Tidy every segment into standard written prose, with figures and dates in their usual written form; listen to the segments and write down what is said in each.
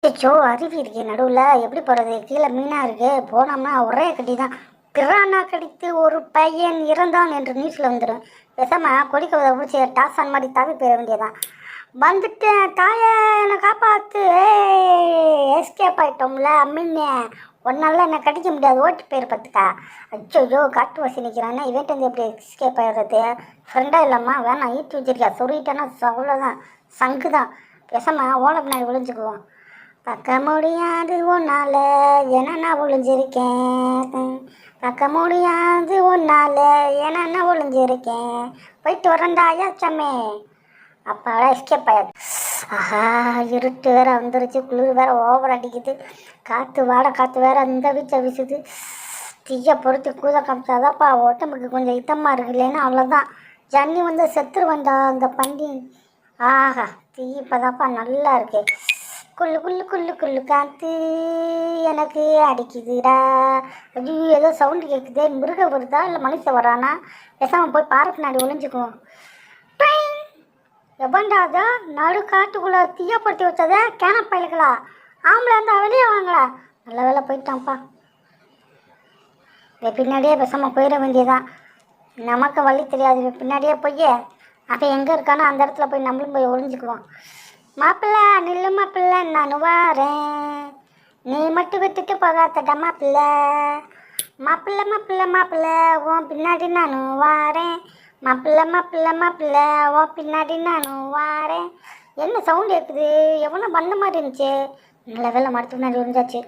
அச்சோ, அருவி இருக்கு நடுவில், எப்படி போகிறது? கீழே மீனாக இருக்கு, போனோம்னா ஒரே கட்டி தான். பிரானா கடித்து ஒரு பையன் இறந்தான் என்று நியூஸில் வந்துடும். பேசாம கொடிக்கவதை பிடிச்சி டாசான் மாதிரி தவி போயிட வேண்டியதான். வந்துட்டேன் தாயை, என்னை காப்பாற்று. எஸ்கேப் ஆகிட்டோம்ல அம்மின்னே. ஒன்னால என்னை கடிக்க முடியாது, ஓட்டு போயிரு பார்த்துக்கா. அச்சோ, காட்டு வாசி நிற்கிறானே, இவன்ட்டு வந்து எப்படி எஸ்கேப் ஆகிடுறது? ஃப்ரெண்டாக இல்லாமா வேணாம், ஈட்டி வச்சிருக்கா, சொல்லிட்டேன்னா அவ்வளோதான், சங்கு தான். பேசாம ஓலை பின்னாடி ஒளிஞ்சுக்குவோம். பார்க்க முடியாது உன்னால என்னென்ன ஒளிஞ்சிருக்கேன், பார்க்க முடியாது உன்னால என்னென்ன ஒளிஞ்சிருக்கேன், போயிட்டு வரண்டா யாச்சமே. அப்பாடா எஸ்கேப் ஆயாது. ஆஹா, இருட்டு வேற வந்துருச்சு, குளிர் வேற ஓவர் அடிக்குது, காற்று காற்று வேற அந்த வீச்சை வீசுது. தீயை பொறுத்து கூத காமிச்சாதான்ப்பா உடம்புக்கு கொஞ்சம் இதமாக இருக்கு, இல்லைன்னா அவ்வளோதான் ஜன்னி வந்து செத்துருவேண்டா அந்த பண்டி. ஆஹா, தீ இப்போதான்ப்பா நல்லா இருக்கு. குள்ளு குள்ளு குள்ளு குள்ளு காத்து எனக்கு அடிக்குதுடா. ஐயோ, ஏதோ சவுண்டு கேட்குது, மிருகம் வருதா இல்லை மனுஷன் வரானா? பேசாமல் போய் பாறை பின்னாடி ஒளிஞ்சுக்குவோம். எவன்டாதா நடு காட்டுக்குள்ளே தீயப்படுத்தி வச்சதே கேனப்பயலுங்களா? ஆம்பளை இருந்தால் வெளியே வாங்களா? நல்ல வேலை போயிட்டான்ப்பா. பின்னாடியே பேசாமல் போயிட வேண்டியதான். நமக்கு வழி தெரியாது, பின்னாடியே போய் அவன் எங்கே இருக்கானோ அந்த இடத்துல போய் நம்மளும் போய் ஒளிஞ்சுக்குவோம். மாப்பிள்ளை நில்லு மாப்பிள்ளை, நான் வாரேன், நீ மட்டும் விட்டுட்டு போகாதடா மாப்பிள்ளை. மாப்பிள்ளை மாப்பிள்ளை மாப்பிள்ளை, உன் பின்னாடி நானும் வாரேன், மாப்பிள்ளை மாப்பிள்ளை மாப்பிள்ளை, உன் பின்னாடி நானும் வாரேன். என்ன சவுண்டு கேட்குது? எவனோ வந்த மாதிரி இருந்துச்சு. நல்ல வேலை மரத்து முன்னாடி விழுந்தாச்சு.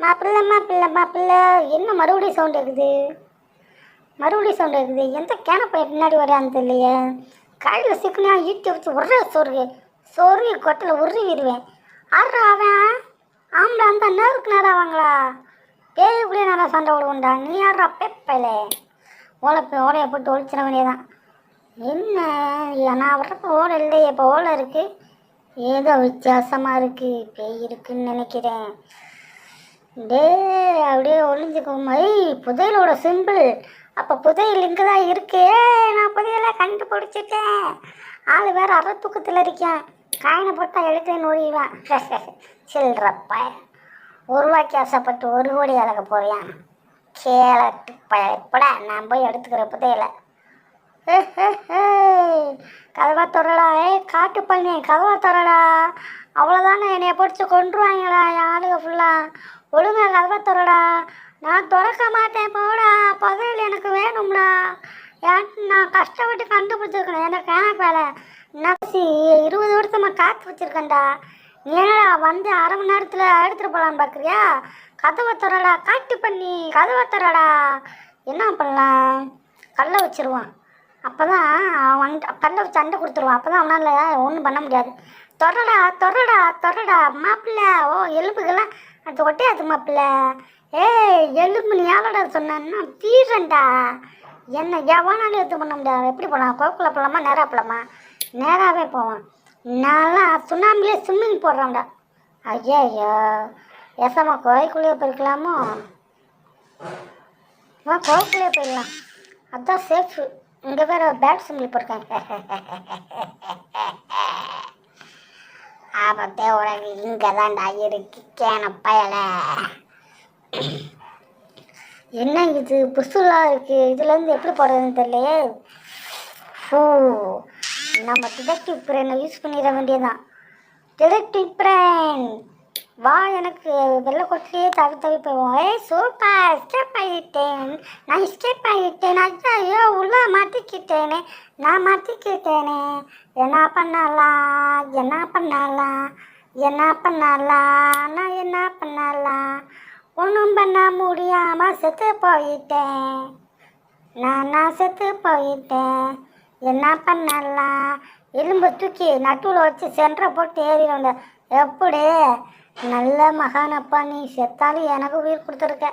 மாப்பிள்ளை மாப்பிள்ளை மாப்பிள்ளை, என்ன மறுபடியும் சவுண்டு கேட்குது? மறுபடியும் சவுண்டு கேட்குது. எந்த கேனப்பைய பின்னாடி வரான்னு தெரியலையே. கையில் சிக்கனா ஈட்டி வச்சு ஒரே சொருகி கொட்டில் உருவிடுவேன். ஆடுறா அவன் ஆம்பளை அந்த நேருக்கு நேரம் வாங்களா? பேய் இப்படியே நல்லா சண்டை விடுவோண்டா. நீ ஆடுறா பேப்பையில ஓலையை போட்டு ஒழிச்சிட வேண்டியதான். என்ன நான் வர்றப்ப ஓலை இல்லையே, இப்போ ஓலை இருக்குது, ஏதோ வித்தியாசமாக இருக்குது, பேய் இருக்குன்னு நினைக்கிறேன். டே அப்படியே ஒளிஞ்சுக்குவோம். புதையலோட சிம்பிள். அப்போ புதையல் இங்கே தான் இருக்கு. நான் புதையலை கண்டுபிடிச்சிட்டேன். ஆள் வேறு அரை தூக்கத்தில் இருக்கேன். காயினை போட்டால் எழுத்துன்னு ஒழிவேன். சில்றப்ப ரூபாய்க்கு ஆசைப்பட்டு 1 கோடி அழக போவேன். கேளட்டு பயப்பட நான் போய் எடுத்துக்கிற புதையலை. கதவா தொடடா, காட்டு பண்ணி கதவா தொடடா. அவ்வளோதானே, என்னைய பிடிச்சி கொண்டுருவாங்களா ஆளுக ஃபுல்லாக? ஒழுங்கா கதவா தொடடா. நான் திறக்க மாட்டேன், போடா. புதையல் எனக்கு வேணும்டா. நான் கஷ்டப்பட்டு கண்டுபிடிச்சிருக்கணும். எனக்கு வேலை நசி 20 வருஷமாக காத்து வச்சுருக்கேன்டா. நீ என்னடா வந்து அரை மணி நேரத்தில் எடுத்துகிட்டு போகலான்னு பார்க்குறியா? கதவை தரடா, காட்டு பண்ணி கதவை தரடா. என்ன பண்ணலாம்? கல்லை வச்சிருவான். அப்போ தான் அவன் கல்லை வச்சு சண்டை கொடுத்துருவான். அப்போ தான் அவனால் ஒன்றும் பண்ண முடியாது. தொடடா தொடடா தொடடா மாப்பிள்ள. ஓ, எலும்புகள்லாம் அது ஒட்டையாது மாப்பிள்ள. எலும்பு நீ யாரோட சொன்னா தீரண்டா. என்ன எவனாலும் எடுத்து பண்ண முடியாது. எப்படி போகலாம்? கோக்குள்ள போகலாமா நேராக போகலாமா? நேராகவே போவான். நான்லாம் சுண்ணாம்பிலே ஸ்விம்மிங் போடுறான்டா. ஐயா ஏசம்மா கோயிலுக்குள்ளேயே போயிருக்கலாமோ? கோயிலுக்குள்ளேயே போயிடலாம், அதுதான் சேஃபு. இங்கே வேற பேட் சிம்பிள் போயிருக்காங்க. ஆபத்தே உனக்கு இங்கே தான்டா இருக்கு கேனப்பயலை. என்ன இது புதுசுலாம் இருக்குது, இதுலேருந்து எப்படி போடுறதுன்னு தெரியலையே. நம்ம டிடெக்டிவ் பிரெயினை யூஸ் பண்ணிட வேண்டியதான். டிடெக்டிவ் பிரெயின் வா, எனக்கு வெள்ளை கொட்டிலேயே தவி போவோம். சூப்பர், ஸ்டெப் ஆகிட்டேன், நான் ஸ்டெப் ஆகிட்டேன். ஐயோ உள்ளே மாட்டிக்கிட்டேனே, நான் மாட்டிக்கிட்டேனே. என்ன பண்ணலாம் நான் என்ன பண்ணலாம்? ஒன்றும் பண்ண முடியாமல் செத்து போயிட்டேன். நான் செத்து போயிட்டேன். என்ன பண்ணலாம்? எலும்பு தூக்கி நட்டுவில் வச்சு சென்டரை போட்டு ஏறிடுங்க. எப்படி? நல்ல மகானப்பா, நீ செத்தாலும் எனக்கு உயிர் கொடுத்துருக்க.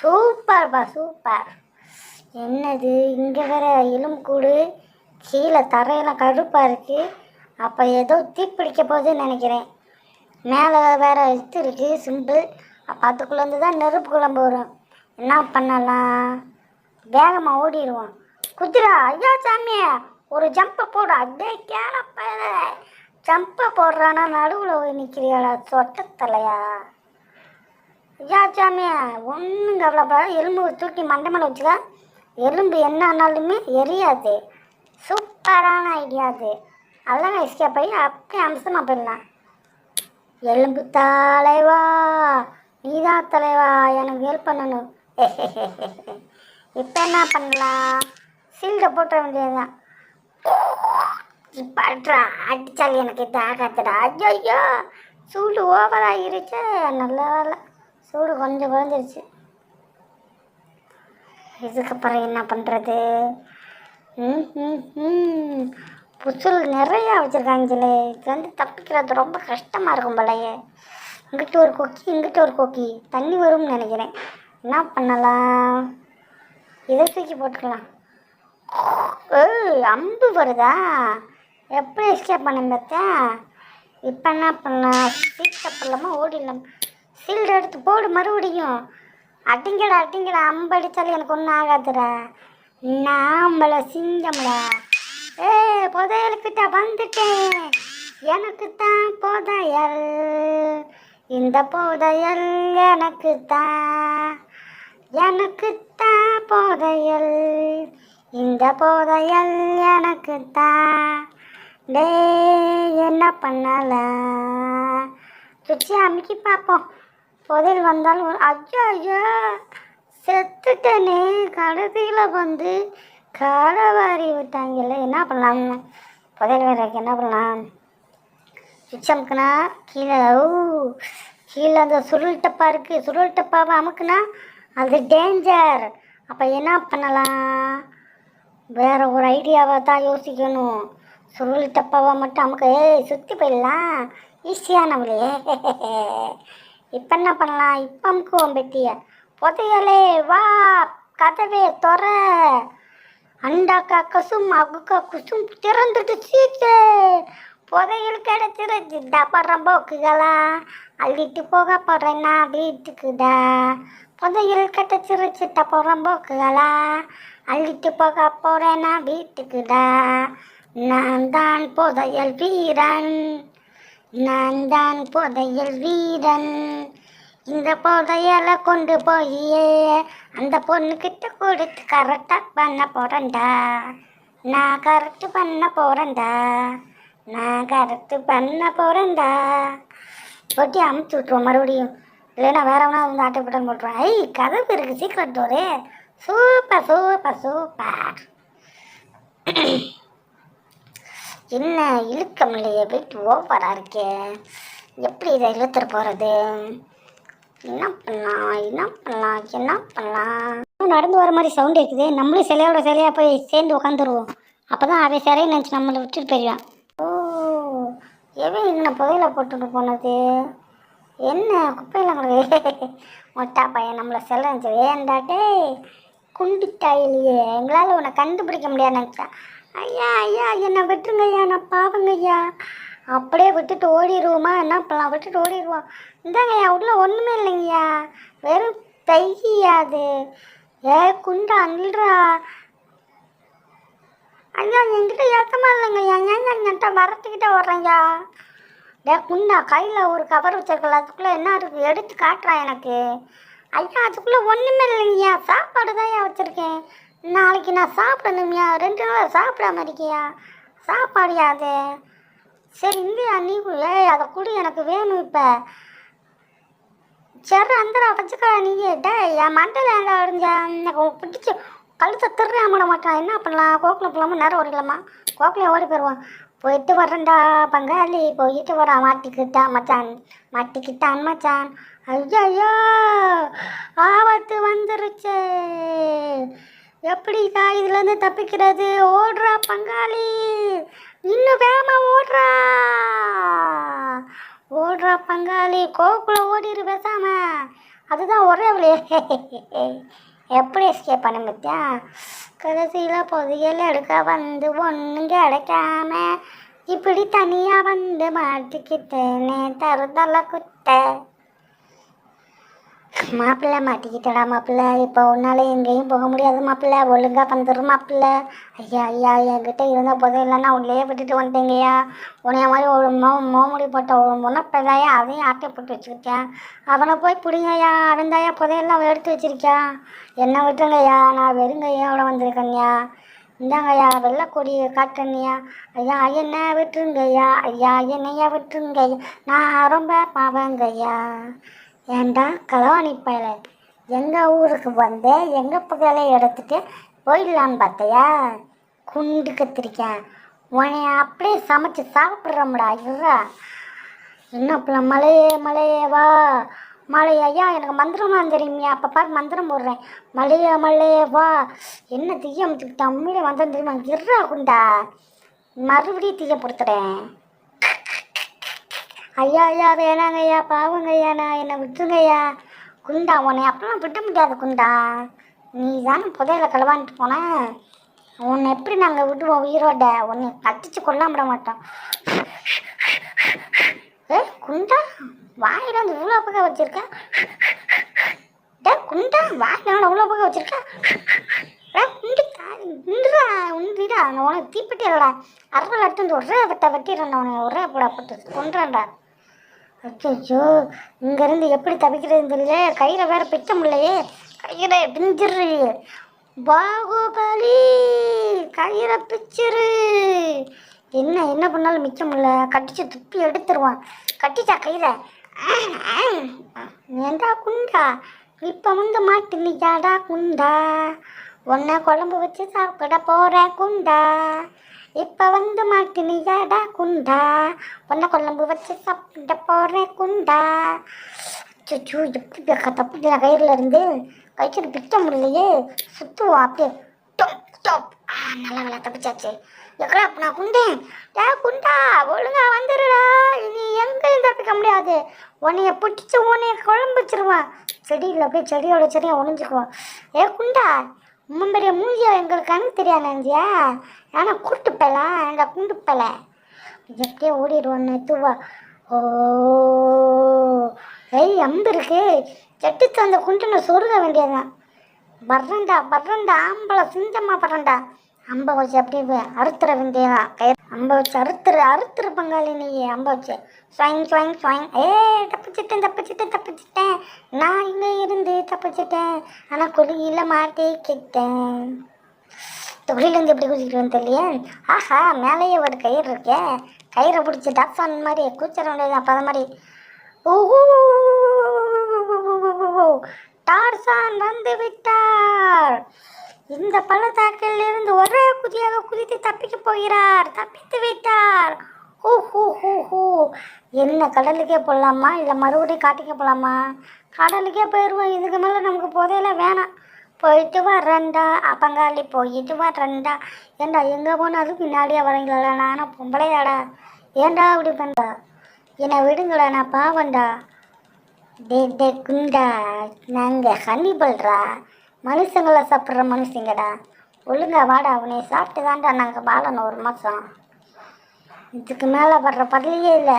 சூப்பர்ப்பா, சூப்பர். என்னது இங்கே வேற எலும்பு கூடு, கீழே தரையெல்லாம் கடுப்பாக இருக்குது. அப்போ ஏதோ தீப்பிடிக்க போகுதுன்னு நினைக்கிறேன். மேலே வேற இது இருக்குது சிம்பிள். அப்போ அதுக்குள்ளேருந்து தான் நெருப்பு குழம்பு வரும். என்ன பண்ணலாம்? வேகமாக ஓடிடுவோம். குதிரா, ஐயா சாமியை ஒரு ஜம்பை போடு. அப்படியே கேளப்ப ஜம்பை போடுறானா நடுவில் போய் நிற்கிறியாடா சொட்டத்தலையா? ஐயா சாமி ஒன்றும் கவலைப்படாத, எலும்பு தூக்கி மண்டை மேலே வச்சுக்க. எலும்பு என்ன ஆனாலுமே எரியாது. சூப்பரான ஐடியா அது. அதெல்லாம் எஸ்கேப் ஆகி அப்படியே அம்சமாக போயிடலாம். எலும்பு தலைவா, நீதான் தலைவா, எனக்கு ஹெல்ப் பண்ணணும். இப்போ என்ன பண்ணலாம்? சீல்டை போட்ட வேண்டியதுதான். இப்போ அடித்தால் எனக்கு இது ஆகாதுடா. ஐயோ சூடு ஓவராகிருச்சு. நல்ல வேலை, சூடு கொஞ்சம் குறைஞ்சிருச்சு. இதுக்கப்புறம் என்ன பண்ணுறது? புசுல் நிறையா வச்சுருக்காங்களே. இது வந்து தப்பிக்கிறது ரொம்ப கஷ்டமாக இருக்கும் போலையே. இங்கிட்ட ஒரு கொக்கி, இங்கிட்ட ஒரு கொக்கி. தண்ணி வரும்னு நினைக்கிறேன். என்ன பண்ணலாம்? இதை தூக்கி போட்டுக்கலாம். அம்பு வருதா? எப்படி எஸ்கேப் பண்ண பார்த்தேன். இப்போ என்ன பண்ணலாம்? சீட் தப்பிடலாமா ஓடிடலாம்? சீல்டு எடுத்து போடு மறுபடியும். அடிங்கடா அடிங்கடா, அம்பு அடித்தாலும் எனக்கு ஒன்றும் ஆகாதுடா. நாம்பள சிங்கம்டா. புதையலுக்கிட்ட வந்துட்டேன். எனக்கு தான் புதையல், இந்த புதையல் எனக்கு தான், எனக்கு தான் புதையல், இந்த புதையல் எனக்கு தான். டே என்ன பண்ணலாம்? சுற்றி அமுக்கி பார்ப்போம். புதையல் வந்தாலும் ஐயோ ஐயோ செத்துட்டேனே. கடைசியில் வந்து காலவாரி விட்டாங்கல்ல. என்ன பண்ணலாம்? புதையல் வேறு என்ன பண்ணலாம்? சுவிட்ச் அமுக்குனா கீழே கீழே அந்த சுருள் டப்பா இருக்குது. சுருள் டப்பாவை அமுக்குனா அது டேஞ்சர். அப்போ என்ன பண்ணலாம்? வேறு ஒரு ஐடியாவை தான் யோசிக்கணும். சுருள் டப்பாவை மட்டும் அமுக்க சுற்றி போயிடலாம். ஈஸியானவளையே. இப்போ என்ன பண்ணலாம்? இப்போ அமுக்குவோம் பெட்டியை. புதையலே வா, கதவே தொற. அண்டாக்கா கசும் அகுக்கா குசும் திறந்துட்டு சீட்டு. புதையல் கிடைச்சிருச்சு. டப்பறம் போக்குகளா அள்ளிட்டு போக போகிறேன்னா வீட்டுக்குடா. புதையல் கிடைச்சிருச்சு. டப்பறம் போக்குகளா அள்ளிட்டு போக போகிறேன்னா வீட்டுக்குடா. நான் தான் புதையல் வீரன், நான் தான் புதையல் வீரன். இந்த புதையலை கொண்டு போய் அந்த பொண்ணுக்கிட்ட கொடுத்து கரெக்டாக பண்ண போகிறேன்டா. நான் கரெக்டு பண்ண போகிறேன்டா, நான் கரெக்டு பண்ண போகிறேன்டா. போட்டி அமுச்சு விட்ருவோம் மறுபடியும். இல்லைன்னா வேற வேணா வந்து ஆட்டோபட்டன் போட்டுருவோம். கதவு இருக்குது, சீக்கிரம் டோரு. Super super super. என்ன இழுக்க முடியலையே, வெயிட் ஓவராக இருக்கே. எப்படி இதை இழுத்துட்டு போகிறது? என்ன பண்ணலாம் என்ன பண்ணலாம் என்ன பண்ணலாம்? நடந்து வர மாதிரி சவுண்ட் இருக்குது. நம்மளும் சிலையோட சிலையாக போய் சேர்ந்து உட்காந்துருவோம். அப்போ தான் அவன் சிலையை நினச்சி நம்மளை விட்டுட்டு போயிடுவான். எவன் என்ன புதையில போட்டுட்டு போனது? என்ன குப்பையில் மொட்டா பையன் நம்மளை சிலை நினச்சி ஏண்டாட்டே குண்டிட்டாயிலையே. எங்களால் உன்னை கண்டுபிடிக்க முடியாது நினச்சேன். ஐயா ஐயா என்னை விட்டுருங்க ஐயா, நான் பாவங்க ஐயா. அப்படியே விட்டுட்டு ஓடிடுவோமா? என்ன பண்ணலாம்? விட்டுட்டு ஓடிடுவோம். இந்தாங்க ஐயா, உள்ள ஒன்றுமே இல்லைங்கய்யா, வெறும் தையா அது. குண்டா அல்றா ஐயா. என்கிட்ட ஏற்றமா இல்லைங்க ஐயா. ஏங்க என்கிட்ட வரத்துக்கிட்ட வர்றேங்கய்யா. குண்டா கையில் ஒரு கவர் வச்சிருக்கல, அதுக்குள்ளே என்ன இருக்குது எடுத்து காட்டுறான் எனக்கு. ஐயா அதுக்குள்ளே ஒன்றுமே இல்லைங்கய்யா, சாப்பாடு தான் ஐயா வச்சுருக்கேன். நாளைக்கு நான் சாப்பிடணும்யா. 2 நாள் சாப்பிடாம இருக்கியா? சாப்பாடுயா அது. சரி இல்லையா, நீ அதை கூட எனக்கு வேணும் இப்போ. சரி அந்த வச்சுக்கா நீயே. என் மண்டையில் என்ன அடைஞ்சா எனக்கு பிடிச்சி கழுத்தை திருறேன் விட மாட்டான். என்ன பண்ணலாம்? கோக்கில் போகலாமா? நேரம் ஓடிக்கலாமா? கோக்கிலையும் ஓடி போயிடுவான். போயிட்டு வர்றேன்டா பங்காளி, போயிட்டு வரான். மாட்டிக்கிட்டான் மச்சான், மாட்டிக்கிட்டான் மச்சான். ஐயோ ஆபத்து வந்துருச்சு. எப்படிக்கா இதுலேருந்து தப்பிக்கிறது? ஓடுறா பங்காளி, இன்னும் வேகமாக ஓடுறா. ஓடுறா பங்காளி, கோக்குள்ள ஓடிடு பேசாம. அதுதான் ஒரே வழி. எப்படி எஸ்கேப் பண்ண பத்தியா? கடைசியில் பொதியல் எடுக்க வந்து ஒன்றும் கிடைக்காம இப்படி தனியாக வந்து மாட்டிக்கிட்டேனே தருதலை குட்ட. மாப்பிள்ளை மாட்டிக்கிட்டடா மாப்பிள்ளை. இப்போ உன்னால எங்கேயும் போக முடியாது மாப்பிள்ளை. ஒழுங்கா வந்துடு மாப்பிள்ளை. ஐயா ஐயா என்கிட்ட இருந்த போதும் இல்லைன்னா உள்ளே விட்டுட்டு வந்தேங்கய்யா. உன்னைய மாதிரி ஒரு மோமுடி போட்ட ஒரு முன்னப்பதாயா அதையும் ஆட்டை போட்டு வச்சுக்கிட்டேன். அவனை போய் பிடிங்கய்யா. அவன் தாயா புதையெல்லாம் எடுத்து வச்சிருக்கான். என்ன விட்டுருங்கய்யா, நான் வெறுங்கையோட வந்திருக்கேங்கய்யா. இந்தாங்கய்யா வெள்ளைக்கொடி காட்டுங்கய்யா. ஐயா என்ன விட்டுருங்கய்யா. ஐயா என்னையா விட்டுருங்கய்யா. நான் ரொம்ப பாவங்கய்யா. ஏண்டா களவாணி பயல, எங்கள் ஊருக்கு வந்து எங்கள் புகழை எடுத்துட்டு போயிடலான்னு பார்த்தையா? குண்டு கத்திரிக்கேன் உன்னை அப்படியே சமைச்சு சாப்பிட்றோம்டா. இருறா என்ன பிள்ளை, மலையே மலையே வா மலையே. ஐயா எனக்கு மந்திரம்லாம் தெரியுமியா, அப்போ பாரு மந்திரம் போடுறேன். மலையே மலையே வா. என்ன தீய அமைச்சுக்கிட்டா உண்மையிலே வந்தேன் தெரியுமா? இருறா குண்டா, மறுபடியும் தீய பொறுத்துறேன். ஐயா ஐயா வேணாங்க ஐயா, பாவங்க ஐயா, நான் என்னை விட்டுருங்கய்யா. குண்டா உன்னை அப்பெல்லாம் விட முடியாது குண்டா. நீ தானே புதையில களவான்ட்டு போனேன். உன்னை எப்படி நாங்கள் விடுவோம் உயிரோட? உன்னை கட்டிச்சு கொல்லாம மாட்டோம். குண்டா வாயில வந்து இவ்வளோ பக்கம் வச்சிருக்கேன். குண்டா வாயில இவ்வளோ பக்கம் வச்சிருக்கேன். உண்டுடா உண்டுடா, நான் உனக்கு தீப்பெட்டி இல்லடா. அறுவல் எடுத்து வந்து ஒரே வெட்டிடுறேன். உனக்கு ஒரே போடா போட்டு கொண்டுறேன்டா. அச்சோ இங்கேருந்து எப்படி தவிக்கிறதுன்னு தெரியல. கையில் வேற பிச்ச முடியலையே. கையில் பிஞ்சிரு பாகுபலி, கையில் பிச்சிரு. என்ன பண்ணாலும் மிச்சம் இல்லை. கட்டிச்சு துப்பி எடுத்துருவான். கட்டிச்சா கையில். ஏண்டா குண்டா, இப்போ வந்து மாட்டினிக்காடா குண்டா. உன்னை குழம்பு வச்சு சாப்பிட போகிறேன் குண்டா. இப்போ வந்து மாட்டினியாடா குண்டா. உன்னை குழம்பு வச்சு சாப்பிட போகிறேன் குண்டா. அச்சோ எப்படி தப்பிச்சு நான் கயிறில் இருந்து கழிச்சுட்டு பிச்ச முடியலையே. சுற்றுவோம் அப்படியே டொப் டொப். நல்லா தப்பிச்சாச்சு. எக்கடா நான் குண்டேன். குண்டா ஒழுங்கா வந்துடுடா. இனி எங்கேயும் தப்பிக்க முடியாது. உன்னைய பிடிச்சி உன்னைய குழம்பு வச்சிருவான். செடியில் அப்படியே செடியோட செடியாக ஒழிஞ்சுக்குவோம். குண்டா பெரிய மூஞ்சியா எங்களுக்கு கணக்கு தெரியாது நஞ்சியா. ஆனால் கூட்டுப்பலாம் அந்த குண்டுப்பலை எப்படியே ஓடிடுவோன்னு தூவா. ஓ அம்பு இருக்கு. செட்டுத்து அந்த குண்டுன்னு சொருக வேண்டியதுதான். பர்றண்டா ஆம்பளை சிங்கம்மா பர்றண்டா. அம்பை வச்சு அப்படியே அறுத்துற வேண்டியதான். அம்பை வச்சு அறுத்துரு பங்காளி. நீ அம்பை வச்சு ஸ்வாயிங். தப்பிச்சிட்டேன். நான் இங்கே இருந்து தப்பிச்சிட்டேன். ஆனால் குழியில் மாட்டிக்கிட்டேன். தொழிலேருந்து எப்படி குதிக்கிட்டு தெரியலையே. ஆஹா மேலேயே ஒரு கயிறு இருக்கே. கயிறை பிடிச்சி டாக்ஸான் மாதிரி கூச்சிட வேண்டியது. அப்போ அது மாதிரி டார்சான் வந்து விட்டார். இந்த பள்ளத்தாக்கில் இருந்து ஒரே குதியாக குதித்து தப்பித்து விட்டார். ஹூ என்ன கடலுக்கே போடலாமா இல்லை மறுபடியும் காட்டுக்கே போகலாமா? கடலுக்கே போயிடுவோம். இதுக்கு மேலே நமக்கு புதையெல்லாம் வேணாம். போயிட்டு வரேன்டா பங்காளி, போயிட்டு வரேன்டா. ஏண்டா எங்கே போனாலும் பின்னாடியே வரீங்களா? நானும் பொம்பளையாடா. ஏண்டா அப்படி பண்ணுறா? என்னை விடுங்களா, நான் பாவண்டா. டே குண்டா, நாங்கள் ஹன்னிபல்றா. மனுஷங்களை சாப்பிட்ற மனுஷங்கடா. ஒழுங்கா வாடா. உன்னை சாப்பிட்டு தான்டா நாங்கள் வாழணும் 1 மாதம். இதுக்கு மேலே வர்ற பரலையே இல்லை.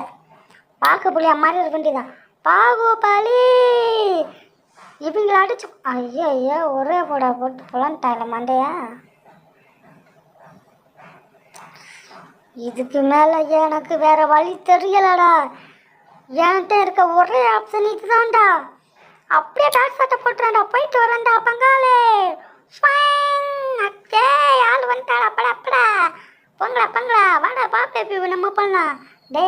பார்க்க புள்ளியா மாதிரி இருக்க வேண்டியதான். பாகுபலி இவங்களை அடிச்சு ஐயா ஒரே போட்டு புலன்ட்டாயில மண்டையா. இதுக்கு மேலே எனக்கு வேற வழி தெரியலடா. என்கிட்ட இருக்க ஒரே ஆப்ஷன் இதுதான்டா. அப்படியே டாக்ஸ் சட்டை போட்டுறான்டா. போயிட்டு வரேன்டா பங்காளே. அக்கே ஆள் வந்துட்டாடா. படா பொங்கலா வாடா பாப்பே நம்ம பண்ணலாம். டே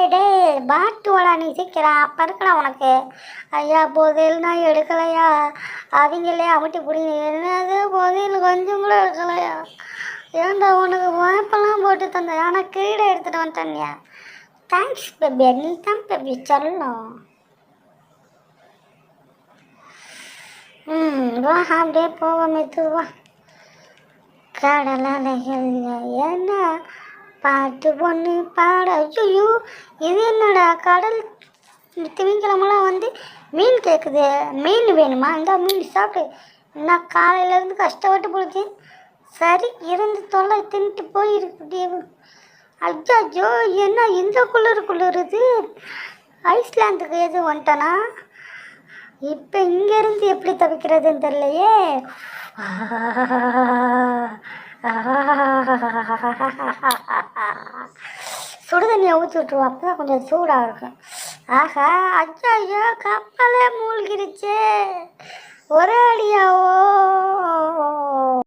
பாட்டு வாடா நீ சீக்கிரம். அப்போ இருக்கலாம் உனக்கு. ஐயா போதையில் நான் எடுக்கலையா. அவங்களே அமுட்டி பிடிங்க. என்னது போதையில் கொஞ்சம் கூட எடுக்கலையா? ஏன்டா உனக்கு வாய்ப்பெல்லாம் போட்டு தந்த. ஆனால் கீழே எடுத்துகிட்டு வந்துட்டேன்யா. Thanks baby. நீ தான் பேபி சொல்லணும். வா அப்படியே போவோம் மெதுவா. கடலைகள் என்ன பாட்டு பொண்ணு பாட. ஐயோ இது என்னடா கடல் திமிங்கலமெல்லாம் வந்து மீன் கேட்குது. மீன் வேணுமா? இந்த மீன் சாப்பிட்டு நான் காலையிலேருந்து கஷ்டப்பட்டு போடுச்சு. சரி இருந்து தொல்லை தின்ட்டு போயிருக்கு. ஐயோ என்ன இந்த குளிருது? ஐஸ்லாந்துக்கு எதுவும் வந்துட்டனா? இப்போ இங்கேருந்து எப்படி தவிக்கிறதுன்னு தெரியலையே. சுடு தண்ணியை ஊற்றி விட்ருவோம், அப்போ தான் கொஞ்சம் சூடாக இருக்கும். ஆஹா, ஐயோ கப்பலே மூழ்கிருச்சே, ஒரே அடியாவோ.